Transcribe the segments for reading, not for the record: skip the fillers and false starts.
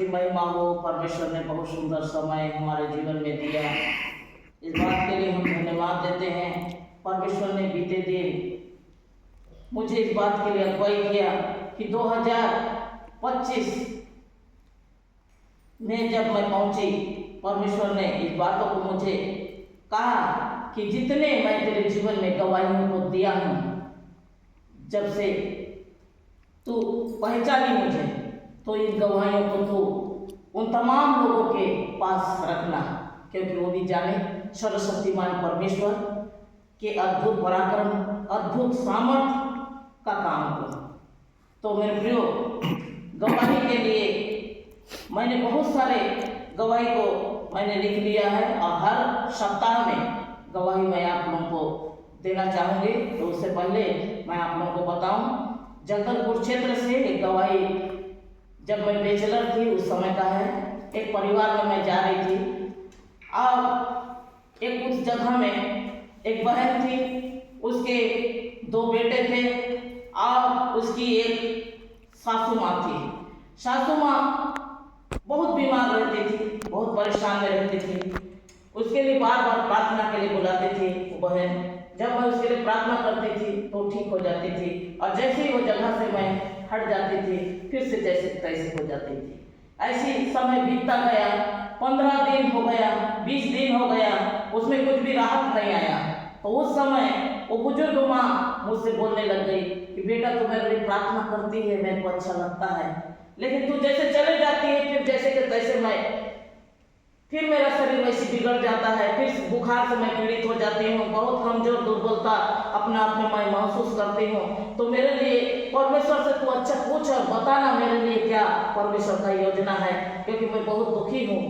की महिमा हो। परमेश्वर ने बहुत सुंदर समय हमारे जीवन में दिया, इस बात के लिए हम धन्यवाद देते हैं। परमेश्वर ने बीते दिन मुझे इस बात के लिए अगुवाई किया कि 2025 में जब मैं पहुंची, परमेश्वर ने इस बातों को मुझे कहा कि जितने मैं तेरे जीवन में गवाहियों को दिया हूं, जब से तू पहचानी मुझे, तो इन गवाहियों को तू उन तमाम लोगों के पास रखना, क्योंकि वो भी जाने सर्वशक्तिमान परमेश्वर के अद्भुत पराक्रम, अद्भुत सामर्थ का काम को। तो मेरे प्रियो, गवाही के लिए मैंने बहुत सारे गवाही को मैंने लिख लिया है और हर सप्ताह में गवाही मैं आप लोगों को देना चाहूँगी। तो उससे पहले मैं आप लोगों को बताऊं, जगदलपुर क्षेत्र से एक गवाही जब मैं बैचलर थी उस समय का है। एक परिवार में मैं जा रही थी और एक उस जगह में एक बहन थी, उसके 2 बेटे थे और उसकी एक सासू माँ थी। सासू माँ बहुत बीमार रहती थी, बहुत परेशान में रहती थी। उसके लिए बार बार प्रार्थना के लिए बुलाते थे वो बहन। जब मैं उसके लिए प्रार्थना करती थी तो ठीक हो जाती थी, और जैसे ही वो जगह से मैं हट जाती थी फिर से जैसे तैसे हो जाती थी। ऐसी समय बीतता गया, 15 दिन हो गया, 20 दिन हो गया, उसमें कुछ भी राहत नहीं आया। तो उस समय वो बुजुर्ग माँ मुझसे बोलने लग गई कि बेटा, तू मेरे लिए प्रार्थना करती है, मेरे को अच्छा लगता है, लेकिन तू जैसे चले जाती है फिर जैसे कि तैसे फिर मेरा शरीर वैसे बिगड़ जाता है, फिर बुखार से मैं पीड़ित हो जाती हूँ, बहुत कमजोर दुर्बलता अपने आप में मैं महसूस करती हूँ। तो मेरे लिए परमेश्वर से तू अच्छा पूछ और बताना मेरे लिए क्या परमेश्वर का योजना है, क्योंकि मैं बहुत दुखी हूँ।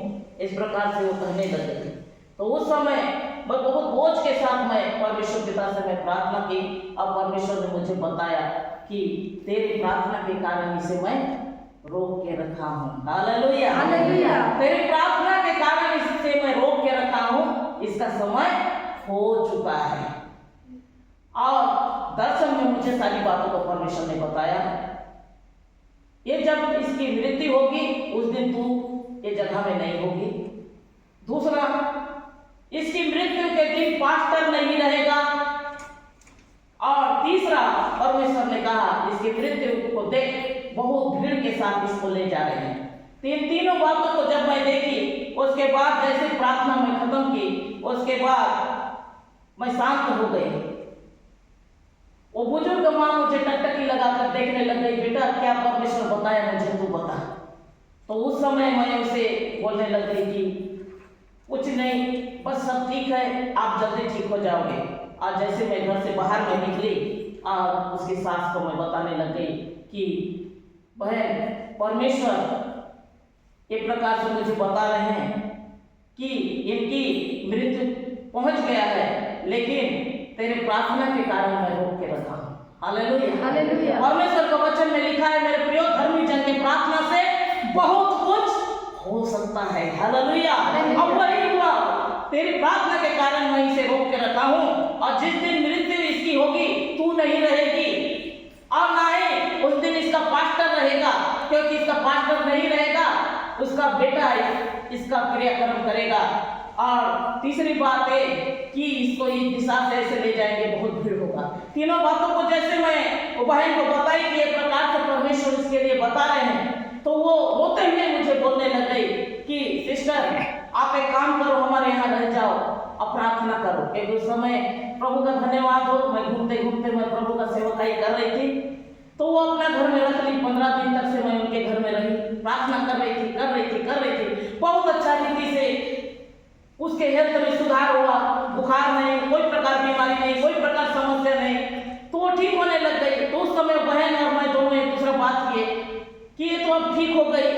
इस प्रकार से वो कहने लगे। तो उस समय मैं बहुत बोझ के साथ मैं परमेश्वर पिता से मैं प्रार्थना की, और परमेश्वर ने मुझे बताया कि तेरी प्रार्थना के कारण इसे मैं रोक के रखा हूँ। Hallelujah, hallelujah. तेरी प्रार्थना के कारण इससे मैं रोक के रखा हूँ, इसका समय हो चुका है। और दर्शन में मुझे सारी बातों को परमेश्वर ने बताया, ये जब इसकी मृत्यु होगी उस दिन तू ये जगह में नहीं होगी। दूसरा, इसकी मृत्यु के दिन पास्टर नहीं रहेगा। और तीसरा, परमेश्वर ने कहा इसकी मृत्यु को देख बहुत भीड़ के साथ इसको ले जा रहे हैं। तीनों बातों को जब मैं देखी, उसके बाद जैसे प्रार्थना में खत्म की, उसके बाद मैं शांत हो गई। वो बुजुर्ग माँ मुझे टकटकी लगाकर देखने लग गई, बेटा क्या परमेश्वर बताया मुझे, तू बता। तो उस समय मैं उसे बोलने लग गई कि कुछ नहीं, बस सब ठीक है, आप जल्दी ठीक हो जाओगे। और जैसे मैं घर से बाहर में निकली और उसकी सास को मैं बताने लग गई कि बहन, परमेश्वर एक प्रकार से मुझे बता रहे हैं कि इनकी मृत्यु पहुंच गया है, लेकिन तेरे प्रार्थना के कारण मैं रोक के रखा हूं। Hallelujah, hallelujah. परमेश्वर का वचन में लिखा है, मेरे प्रिय धर्मी जन की प्रार्थना से बहुत कुछ हो सकता है। हालेलुया। अब वही हुआ, तेरी प्रार्थना के कारण मैं इसे रोक के रखा हूं, और जिस दिन मृत्यु इसकी होगी तू नहीं रहेगी, और ना ही उस दिन इसका पास्टर रहेगा, क्योंकि इसका पास्टर नहीं रहेगा, उसका बेटा इसका क्रियाक्रम करेगा। और तीसरी बात है कि इसको इस दिशा से ऐसे ले जाएंगे, बहुत भीड़ होगा। तीनों बातों को जैसे मैं वो बहन को बताई कि एक प्रकार से परमेश्वर इसके लिए बता रहे हैं, तो वो रोते हुए मुझे बोलने लग गई कि सिस्टर, आप एक काम करो, हमारे यहाँ रह जाओ और प्रार्थना करो। एक उस समय प्रभु का धन्यवाद हो, मैं घूमते घूमते मैं प्रभु का सेवकाई कर रही थी, तो वो अपना घर में रख ली। 15 दिन तक से मैं उनके घर में रही, प्रार्थना कर रही थी। बहुत अच्छा रीति से उसके हेल्थ में सुधार हुआ, बुखार नहीं, कोई प्रकार बीमारी नहीं, कोई प्रकार समस्या नहीं, तो वो ठीक होने लग गई। तो उस समय बहन और मैं दोनों एक दूसरा बात किए कि ये तो अब ठीक हो गई,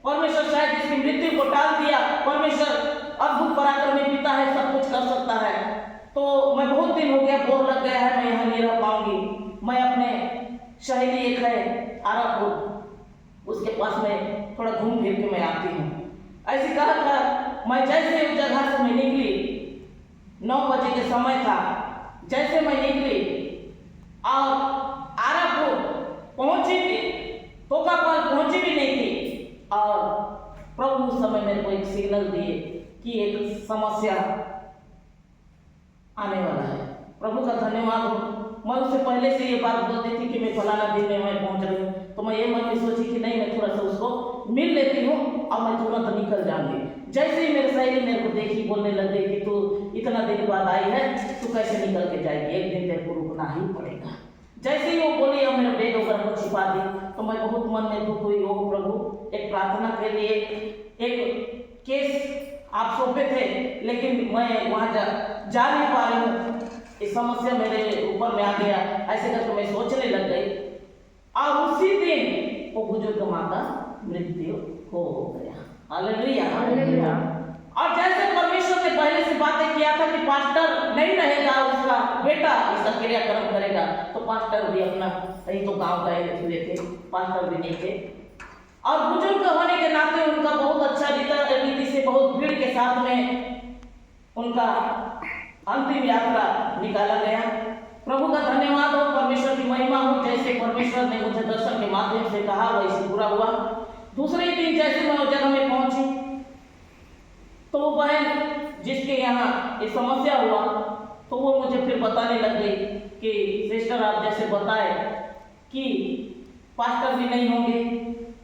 परमेश्वर शायद इसकी मृत्यु को टाल दिया। परमेश्वर अद्भुत पराक्रमी पिता है, सब कुछ कर सकता है। तो मैं बहुत दिन हो गया, बोर लग गया है, मैं यहाँ नहीं रह पाऊंगी। मैं अपने सहेली एक है आरापुर, उसके पास में थोड़ा घूम फिर के मैं आती हूँ। ऐसे कहा मैं जैसे उस जगह से मैं निकली, 9 बजे के समय था, जैसे मैं निकली और आरापुर पहुंची थी, टोकापाल पहुंची भी नहीं थी, और प्रभु उस समय मेरे को एक सिग्नल दिए कि एक समस्या आने वाला है। प्रभु का धन्यवाद हो। मैं उससे पहले से ये बात बोलती थी कि मैं फलाना दिन में मैं पहुंच रही हूँ, तो मैं ये मन में सोची कि नहीं, मैं थोड़ा सा उसको मिल लेती हूँ और मैं तुरंत निकल जाऊंगी। जैसे ही मेरे सहेली मेरे को देखी, बोलने लग गई कि तू इतना दिन बाद आई है, तू कैसे निकल के जाएगी, एक दिन तेरे को रुकना ही पड़ेगा। जैसे ही वो बोली और मेरे बैग वगैरह को छिपा दी, तो मैं बहुत मन में दुख हुई। ओ प्रभु, एक प्रार्थना के लिए एक केस आप सौंपे थे, लेकिन मैं वहाँ जा नहीं पा रही हूँ, इस समस्या मेरे ऊपर में आ गया, ऐसे करके मैं सोचने लग गई। और उसी दिन वो बुजुर्ग माँ का मृत्यु हो गया। Hallelujah, hallelujah. और जैसे परमेश्वर ने पहले से बातें किया था कि पास्टर नहीं रहेगा, उसका बेटा इसका क्रियाक्रम करेगा, तो पास्टर भी अपना, कहीं तो गांव गए हुए थे, पास्टर भी नहीं थे। और बुजुर्ग होने के नाते उनका बहुत अच्छा रीति से, बहुत भीड़ के साथ में उनका अंतिम यात्रा निकाला गया। प्रभु का धन्यवाद हो, परमेश्वर की महिमा हो। जैसे परमेश्वर ने मुझे दर्शन के माध्यम से कहा, वैसे पूरा हुआ। दूसरे दिन जैसे मैं उस जगह में पहुंची, तो वो बहन जिसके यहाँ ये समस्या हुआ, तो वो मुझे फिर बताने लग गई कि सिस्टर, आप जैसे बताए कि पास्टर भी नहीं होंगे,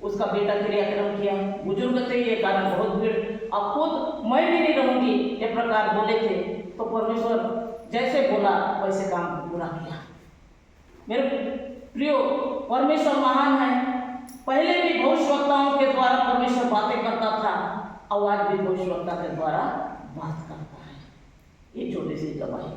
उसका बेटा क्रियाक्रम किया, बुजुर्ग थे, ये कारण बहुत भीड़, अब खुद मैं भी नहीं रहूंगी, ये प्रकार बोले थे। तो परमेश्वर जैसे बोला वैसे काम पूरा किया। मेरे प्रियो, परमेश्वर महान है। पहले भी भविष्यवक्ताओं के द्वारा परमेश्वर बातें करता था, और आज भी भविष्यवक्ता के द्वारा बात करता है। ये छोटी सी गवाही।